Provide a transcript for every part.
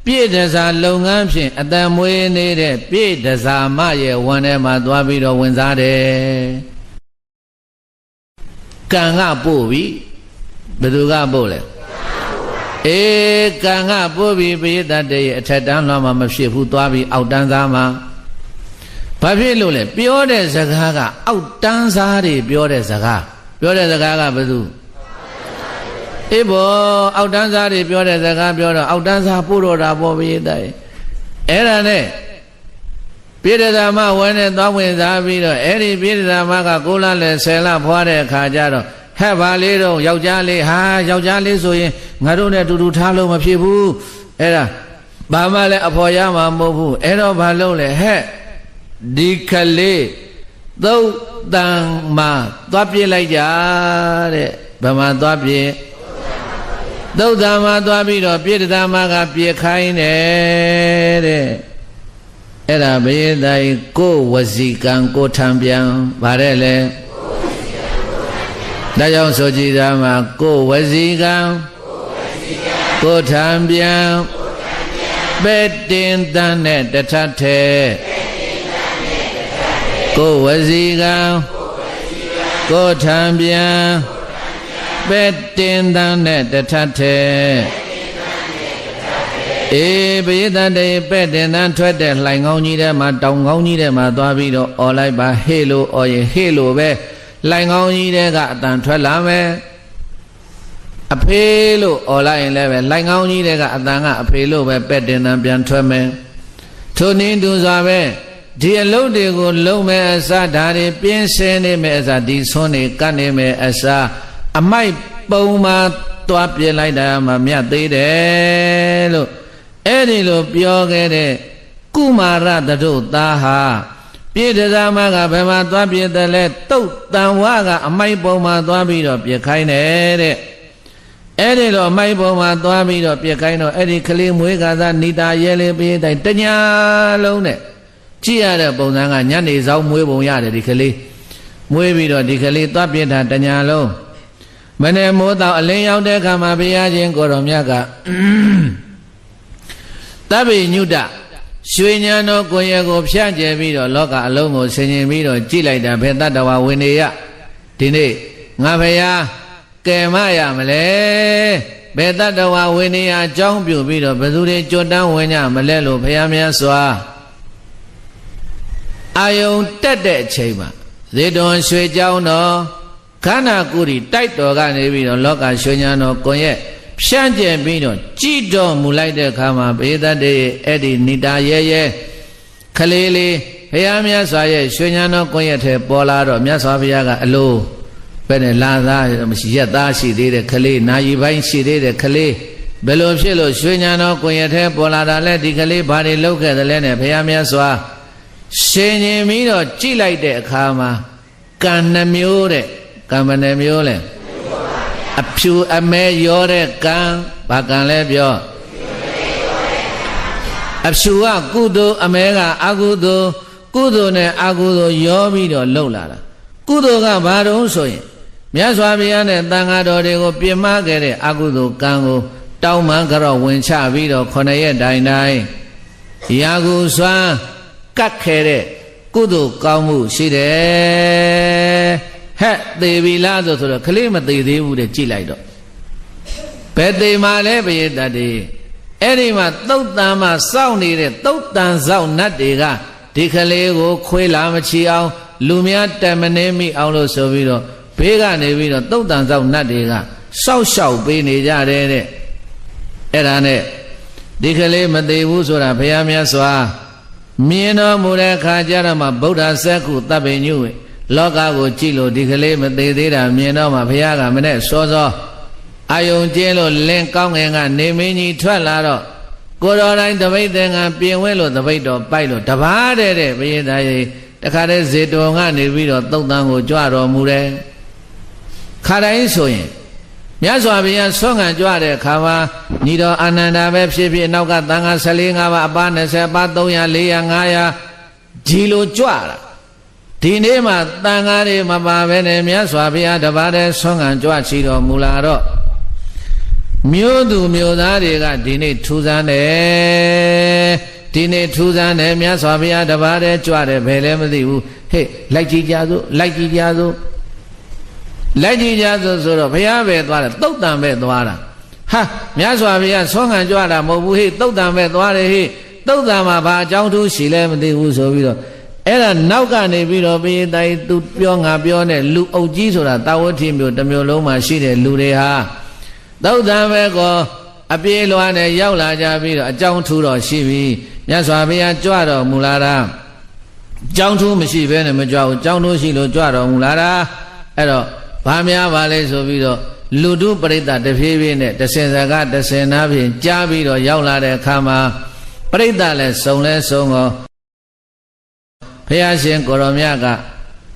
ပြည့်တစားလုပ်ငန်းဖြင့်အတန်မွေးနေတဲ့ပြည့်တစားမရဲ့ဝန်ထဲမှာသွားပြီးတော့ဝင်စားတယ်ကံကပို့ပြီဘယ်သူကပို့လဲကံကပို့ပြီးပရိသတ်တွေအထက်တန်းလွှမ်းမှာမဖြစ်ဘူးသွားပြီးအောက်တန်းစားမှာဘာဖြစ်လို့လဲပြောတဲ့စကားကအောက်တန်းစားတွေပြောတဲ့စကားကဘယ်သူဘောအောက်တန်းစားတွေပြောတဲ့စကားပြောတော့အောက်တန်းစားပို့တော့တာပေါ့ပရိသတ်အဲ့ဒါနဲ့ပြည်တသာမဝဲနဲ့သွားဝင်စားပြီးတော့အဲ့ဒီပြည်တသာမက9လနဲ့10လဖွားတဲ့အခါကျတော့ဟဲ့ပါလေးတော့ယောက်ျားလေးယောက်ျားလေးဆိုရင်ငါတို့နဲ့တူတူထားလို့မဖြစ်ဘူးအဲ့ဒါဘာမှလည်းအဖော်ရမှာမဟုတ်ဘူးအဲ့တော့ဘာလုပ်လဲဟဲ့ဒီကလေးသုတ်တန်မှာသွားပြစ်လိုက်ကြတဲ့ဗမာသွားပြစ်သုတ်တန်မှာသွားပြီးတော့ပြည်တသာမကပြစ်ခိုင်းတယ်တဲ့အဲ့ဒါဘယ်တိုင်ကိုဝစီကံကိုထံပြန်ဗါတဲ့လေဒါကြောင့်ဆိုကြည်သာမှာကိုဝစီကံကိုထံပြန်ပဲ့တင်တန်းနဲ့တထထဲကိုဝစီကံကိုထံပြန်ပဲ့တင်တန်းနဲ့တထထဲပရိသတ်တွေပဲ့တင်တန်းထွက်တဲ့လှိုင်ကောင်းကြီးထဲမှာတောင်ကောင်းကြီးထဲမှာသွားပြီးတော့អော်လိုက်ပါဟေ့လို့អော်ရင်ဟေ့လို့ပဲလှိုင်ကောင်းကြီးထဲကအတန်ထွက်လာမယ်အဖေလို့អော်လိုက်ရင်လည်းပဲလှိုင်ကောင်းကြီးထဲကအတန်ကအဖေလို့ပဲပဲ့တင်တန်းပြန်ထွက်မယ်ထိုနည်းတူစွာပဲဒီအလုပ်တွေကိုလုံးမဲ့အစားဓာတ်တွေပြင်းစင်းနေမဲ့အစားဒီဆွန်းတွေကတ်နေမဲ့အစားအမိုက်ပုံမှာသွားပြလိုက်တာမှမြတ်သေးတယ်လို့အဲ့ဒီလိုပြောခဲ့တဲ့ကုမာရတတို့သားဟာပြည်တသာမကဘယ်မှာသွားပြတယ်လဲတုတ်တန်ဝါကအမိုက်ပုံမှာသွားပြီးတော့ပြခိုင်းတယ်တဲ့အဲ့ဒီတော့အမိုက်ပုံမှာသွားပြီးတော့ပြခိုင်းတော့အဲ့ဒီကလေးမွေးကစားနေတာရဲလေးပြေးတိုင်းတညာလုံးနဲ့ကြည့်ရတဲ့ပုံစံကညနေဆောင်မွေးပုံရတယ်ဒီကလေးမွေးပြီးတော့ဒီကလေးသွားပြတာတညာလုံးမနေ့မိုးတော့အလင်းရောက်တဲ့အခါမှာဘုရားရှင်ကိုတော်မြတ်ကတဗ္ဗညုတရွှေဉာဏ်တော်ကိုယ်ရကိုဖြန့်ကျက်ပြီးတော့လောကအလုံးကိုဆင်ခြင်ပြီးတော့ကြည့်လိုက်တာဘယ်တတ္တဝါဝင်နေရဒီနေ့ငါဘုရားကယ်မရမလဲဘယ်တတ္တဝါဝင်နေရအကြောင်းပြုပြီးတော့ဘယ်သူတွေကြွတန်းဝင်ကြမလဲလို့ဘုရားမြတ်စွာအာယုံတက်တဲ့အချိန်မှာဇေတဝန်ရွှေကြောင်းတော်ခန္ဓာကိုယ်ဒီတိုက်တော်ကနေပြီးတော့လောကရွှေဉာဏ်တော်ကိုယ်ရဲ့ဖြန့်ကျက်ပြီးတော့ကြည်တော်မူလိုက်တဲ့အခါမှာဘေဒတ်တွေအဲ့ဒီနေတာရဲခလေးလေးဘုရားမြတ်စွာရဲ့ရွှေဉာဏ်တော်ကိုယ်ရဲ့ထဲပေါ်လာတော့မြတ်စွာဘုရားကအလိုပဲနဲ့လာသားမရှိရက်သားရှိသေးတဲ့ခလေးနာယီပိုင်းရှိသေးတဲ့ခလေးဘယ်လိုဖြစ်လို့ရွှေဉာဏ်တော်ကိုယ်ရဲ့ထဲပေါ်လာတာလဲဒီခလေးဘာတွေလုပ်ခဲ့သလဲနဲ့ဘုရားမြတ်စွာရှင်ရင်ပြီးတော့ကြည်လိုက်တဲ့အခါမှာကံနှမျိုးတဲ့ကံမနှမျိုးလဲအဖြူအမဲရောတဲ့ကံဘာကံလဲပြောအဖြူကကုသိုလ်အမဲကအကုသိုလ်ကုသိုလ်နဲ့အကုသိုလ်ရောပြီးတော့လှုပ်လာတာကုသိုလ်ကဘာတုံးဆိုရင်မြတ်စွာဘုရားနဲ့တန်ဃာတော်တွေကိုပြင်မခဲ့တဲ့အကုသိုလ်ကံကိုတောင်းမှန်ကြောဝင်ချပြီးတော့9ရက်တိုင်ရာဟုစွမ်းကတ်ခဲ့တဲ့ကုသိုလ်ကောင်းမှုရှိတယ်ဟဲ့သေပြီလားဆိုတော့ခလေးမသေသေးဘူးတဲ့ကြည့်လိုက်တော့ဘယ်သေမှလဲပရိသတ်တွေအဲ့ဒီမှာသုတ်တန်မှာစောင့်နေတဲ့သုတ်တန်စောင့်နတ်တွေကဒီခလေးကိုခွေးလာမချီအောင်လူများတက်မနေမိအောင်လို့ဆိုပြီးတော့ဘေးကနေပြီးတော့သုတ်တန်စောင့်နတ်တွေကစောက်ရှောက်ပေးနေကြတယ်တဲ့အဲ့ဒါနဲ့ဒီခလေးမသေးဘူးဆိုတာဘုရားမြတ်စွာမြင်တော်မူတဲ့အခါကျတော့မှဗုဒ္ဓစက္ခုတပ္ပိညုလောကကိုကြည့်လို့ဒီကလေးမသေးသေးတာမြင်တော့မှဘုရားကမနဲ့စောစောအာယုံကျင်းလို့လင်းကောင်းငင်ကနေမင်းကြီးထွက်လာတော့ကိုတော်တိုင်းတပိတ်တဲ့ကပြင်ဝဲလို့တပိတ်တော်ပိုက်လို့တပါးတဲ့ဘုရားသားကြီးတခါတည်းဇေတောကနေပြီးတော့သုတ်တန်ကိုကြွတော်မူတယ်ခါတိုင်းဆိုရင်မြတ်စွာဘုရားဆွမ်းခံကြွတဲ့အခါမှာညီတော်အာနန္ဒာပဲဖြစ်ဖြစ်နောက်ကသံဃာ14 5ပါးအပါ20ပါး300 400 500ဒီလိုကြွတာဒီနေ့မှာသံဃာတွေမပါဘဲနဲ့မြတ်စွာဘုရားတပါးတည်းဆွမ်းခံကြွချီတော်မူလာတော့ မျိုးသူမျိုးသားတွေကဒီနေ့ထူးဆန်းတယ်ဒီနေ့ထူးဆန်းတယ်မြတ်စွာဘုရားတပါးတည်းကြွတယ်ဘယ်လဲမသိဘူးဟေ့လိုက်ကြည့်ကြစို့လိုက်ကြည့်ကြစို့လိုက်ကြည့်ကြစို့ဆိုတော့ဘုရားပဲသွားတယ်သုတ်တံပဲသွားတာဟာမြတ်စွာဘုရားဆွမ်းခံကြွတာမဟုတ်ဘူးဟေ့သုတ်တံပဲသွားတယ်ဟေ့သုတ်တံမှာဘာအကြောင်းထူးရှိလဲမသိဘူးဆိုပြီးတော့အဲ့ဒါနောက်ကနေပြီးတော့ဘုရားတိုင်သူပြောငါပြောနဲ့လူအုပ်ကြီးဆိုတာတာဝတိမျိုးတစ်မျိုးလုံးမှာရှိတဲ့လူတွေဟာသုတ်တံပဲကောအပြေးလွှားနဲ့ရောက်လာကြပြီးတော့အကြောင်းထူးတော့ရှိပြီမြတ်စွာဘုရားကြွတော်မူလာတာကြောင်းထူးမရှိဘဲနဲ့မကြွဘူးကြောင်းထူးရှိလို့ကြွတော်မူလာတာအဲ့တော့ဘာများပါလဲဆိုပြီးတော့လူတုပရိသတ်တဖြည်းဖြည်းနဲ့တဆင်စကားတဆင်နာဖြင့်ကြားပြီးတော့ရောက်လာတဲ့အခါမှာပရိသတ်လည်းစုံလဲစုံရောဘုရားရှင်ကိုရောမြတ်က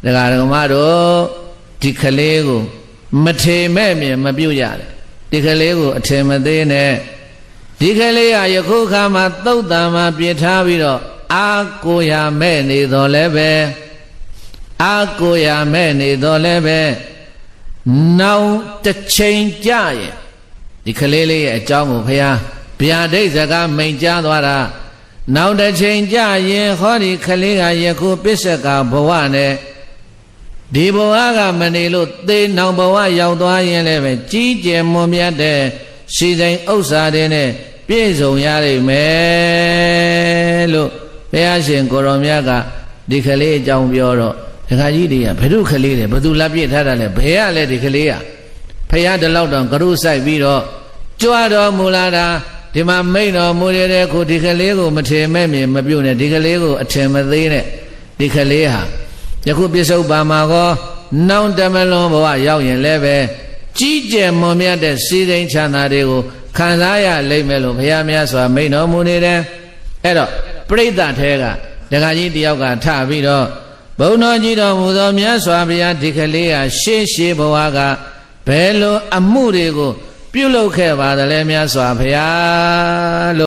ဒကာဒကမတို့ဒီကလေးကိုမထေမဲ့မြင်မပြုတ်ရတယ်ဒီကလေးကိုအထင်မသေးနဲ့ဒီကလေးကယခုခါမှာသုတ်တံမှာပြစ်ထားပြီးတော့အာကိုရမဲ့နေတော်လဲပဲအာကိုရမဲ့နေတော်လဲပဲနောင်တစ်ချိန်ကြရင်ဒီကလေးလေးရဲ့အကြောင်းကိုဘုရားဗျာဒိတ်စကားမိန်ကြားသွားတာနောက်တစ်ချိန်ကြရင်ဟောဒီကလေးကယခုပစ္စကဘဝနဲ့ဒီဘဝကမနေလို့သေနောင်ဘဝရောက်သွားရင်လည်းပဲကြီးကျယ်မွန်မြတ်တဲ့စီစိန်ဥစ္စာတွေနဲ့ပြည့်စုံရလိမ့်မယ်လို့ဘုရားရှင်ကိုရောမြတ်ကဒီကလေးအကြောင်းပြောတော့ဒကာကြီးတွေကဘယ်သူကလေးလဲဘယ်သူလက်ပြစ်ထားတာလဲဘယ်ရလဲဒီကလေးကဖះတလောက်တောင်ကရုဆိုင်ပြီးတော့ကြွတော်မူလာတာဒီမှာမိန်တော်မူရတဲ့ခုဒီကလေးကိုမထေမဲ့မြင်မပြုတ်နဲ့ဒီကလေးကိုအထင်မသေးနဲ့ဒီကလေးဟာယခုပြစ္ဆုတ်ပါမှာကောနောင်တမလွန်ဘဝရောက်ရင်လည်းပဲကြီးကျယ်မွန်မြတ်တဲ့စီစိန်ချမ်းသာတွေကိုခံစားရလိမ့်မယ်လို့ဘုရားမြတ်စွာမိန်တော်မူနေတယ်အဲ့တော့ပရိသတ်ထဲကဒကာကြီးတယောက်ကထပြီးတော့ဘုန်းတော်ကြီးတော်မူသောမြတ်စွာဘုရားဒီကလေးဟာရှေးဘဝကဘယ်လိုအမှုတွေကိုပြုလုပ်ခဲ့ပါသလဲမြတ်စွာဘုရားလို့